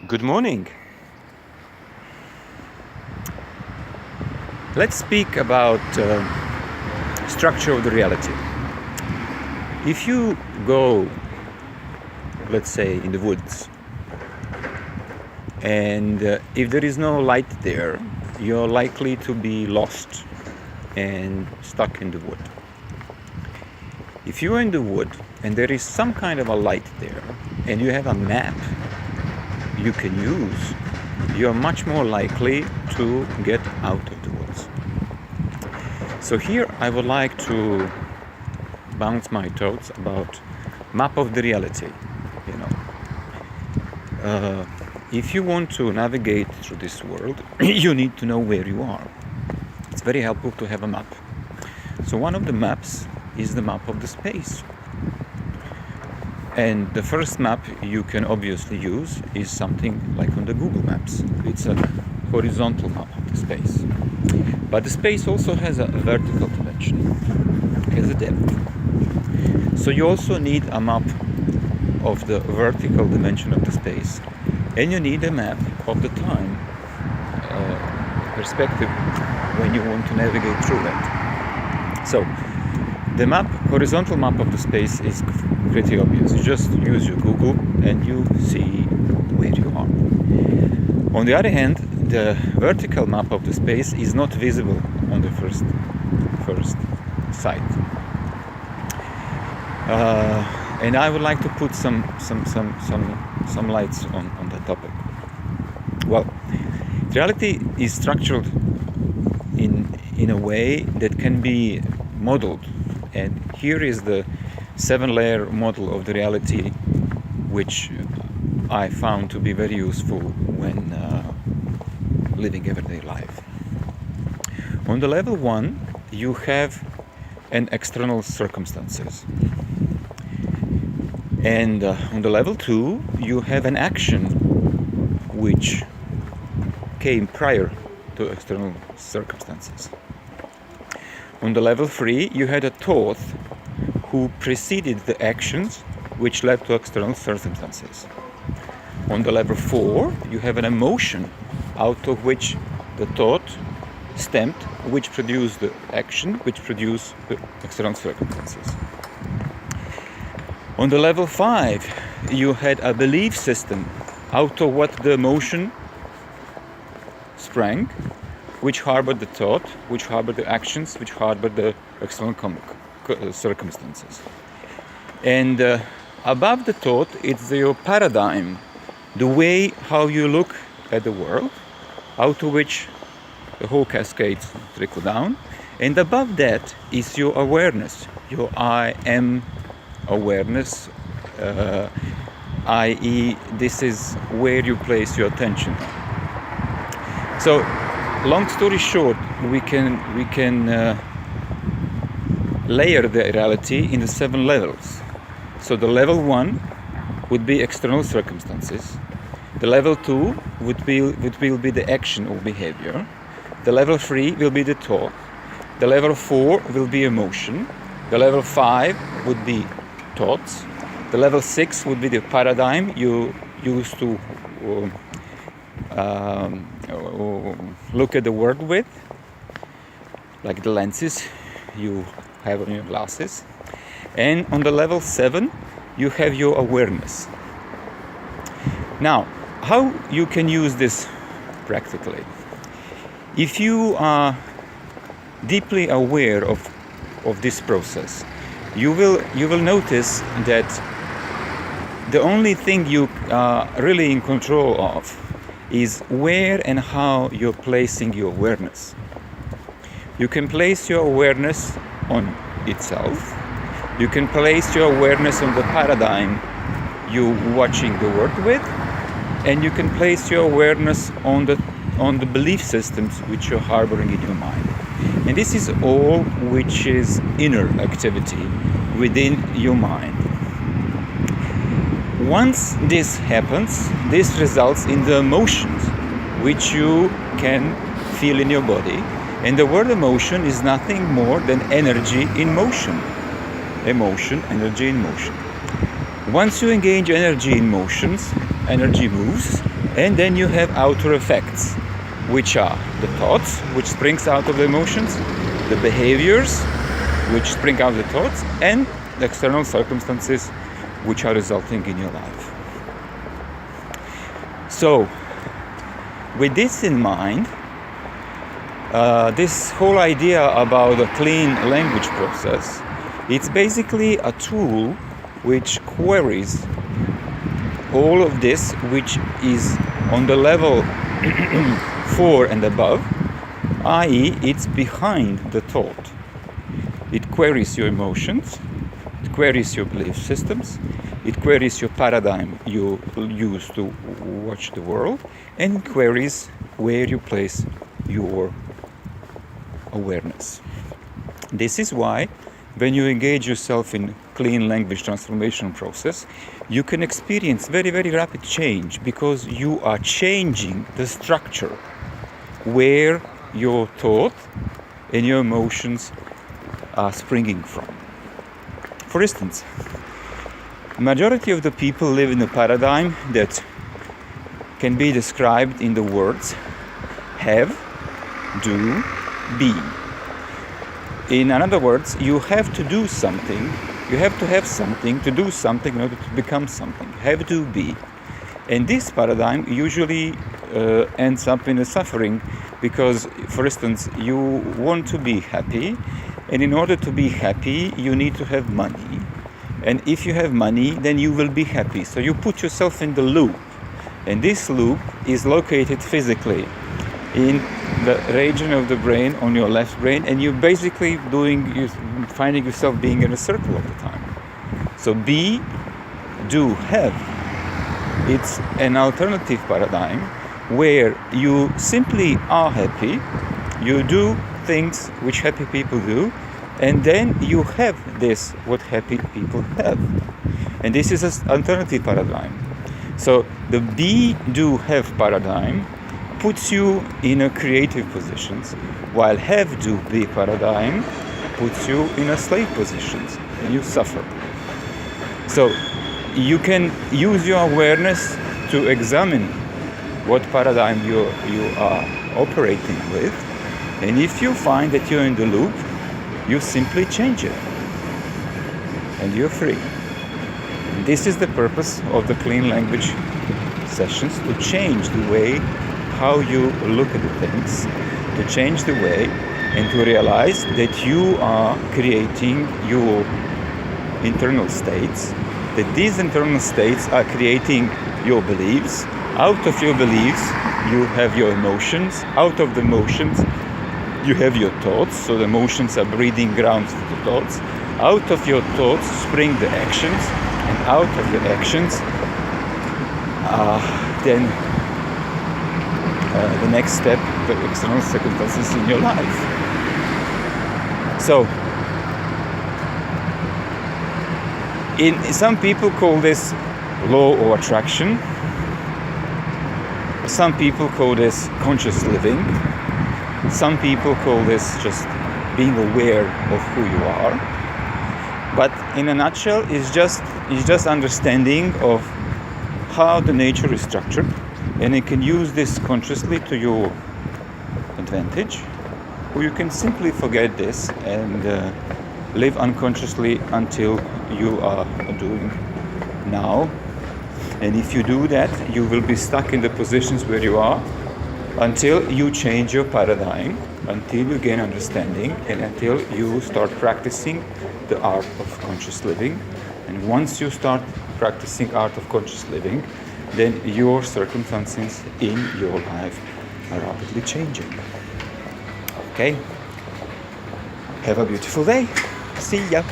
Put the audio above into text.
Good morning. Let's speak about structure of the reality. If you go, let's say, in the woods, and if there is no light there, you're likely to be lost and stuck in the wood. If you're in the wood and there is some kind of a light there, and you have a map you can use, you're much more likely to get out of the woods. So here I would like to bounce my thoughts about map of the reality. If you want to navigate through this world, you need to know where you are. It's very helpful to have a map. So one of the maps is the map of the space. And the first map you can obviously use is something like on the Google Maps. It's a horizontal map of the space. But the space also has a vertical dimension, has a depth. So you also need a map of the vertical dimension of the space. And you need a map of the time perspective when you want to navigate through that. So the horizontal map of the space is pretty obvious. You just use your Google and you see where you are. On the other hand, the vertical map of the space is not visible on the first sight. And I would like to put some lights on that topic. Well, reality is structured in a way that can be modeled. And here is the 7-layer model of the reality, which I found to be very useful when living everyday life. On the level 1, you have an external circumstances. And on the level 2, you have an action which came prior to external circumstances. On the level 3, you had a thought who preceded the actions which led to external circumstances. On the level 4, you have an emotion out of which the thought stemmed, which produced the action, which produced the external circumstances. On the level 5, you had a belief system out of what the emotion sprang, which harbored the thought, which harbored the actions, which harbored the external circumstances. And above the thought, it's your paradigm, the way how you look at the world, out of which the whole cascades trickle down. And above that is your awareness, your I am awareness, i.e. this is where you place your attention. So, long story short, we can layer the reality in the 7 levels. So the level 1 would be external circumstances. The level 2 would be the action or behavior. The level 3 will be the thought. The level 4 will be emotion. The level 5 would be thoughts. The level 6 would be the paradigm you use to look at the world with, like the lenses you have on your glasses. And on the level 7, you have your awareness. Now, how you can use this practically? If you are deeply aware of this process, you will notice that the only thing you are really in control of is where and how you're placing your awareness. You can place your awareness on itself. You can place your awareness on the paradigm you're watching the world with, and you can place your awareness on the belief systems which you're harboring in your mind. And this is all which is inner activity within your mind. Once this happens, this results in the emotions which you can feel in your body. And the word emotion is nothing more than energy in motion. Emotion, energy in motion. Once you engage energy in motions, energy moves, and then you have outer effects, which are the thoughts, which springs out of the emotions, the behaviors, which spring out of the thoughts, and the external circumstances, which are resulting in your life. So, with this in mind, this whole idea about a clean language process, it's basically a tool which queries all of this, which is on the level 4 and above, i.e. it's behind the thought. It queries your emotions, it queries your belief systems, it queries your paradigm you use to watch the world, and it queries where you place your awareness. This is why when you engage yourself in clean language transformation process, you can experience very, very rapid change, because you are changing the structure where your thought and your emotions are springing from. For instance, majority of the people live in a paradigm that can be described in the words have, do, be. In other words, you have to do something, you have to have something to do something in order to become something. Have, do, be. And this paradigm usually ends up in a suffering, because, for instance, you want to be happy, and in order to be happy, you need to have money. And if you have money, then you will be happy. So you put yourself in the loop. And this loop is located physically in the region of the brain, on your left brain, and you're basically finding yourself being in a circle all the time. So be, do, have. It's an alternative paradigm where you simply are happy, you do things which happy people do, and then you have this, what happy people have. And this is an alternative paradigm. So the be, do, have paradigm puts you in a creative positions, while have, do, be paradigm puts you in a slave positions, and you suffer. So you can use your awareness to examine what paradigm you are operating with, and if you find that you're in the loop, you simply change it, and you're free. And this is the purpose of the clean language sessions, to change the way how you look at the things, to change the way, and to realize that you are creating your internal states, that these internal states are creating your beliefs. Out of your beliefs, you have your emotions. Out of the emotions, you have your thoughts. So the emotions are breeding grounds for the thoughts. Out of your thoughts spring the actions, and out of the actions, then the next step, the external circumstances in your life. So, some people call this law of attraction. Some people call this conscious living. Some people call this just being aware of who you are. But in a nutshell, it's just understanding of how the nature is structured, and you can use this consciously to your advantage, or you can simply forget this and live unconsciously until you are doing now. And if you do that, you will be stuck in the positions where you are until you change your paradigm, until you gain understanding, and until you start practicing the art of conscious living. And once you start practicing art of conscious living, then your circumstances in your life are rapidly changing. Okay? Have a beautiful day. See ya.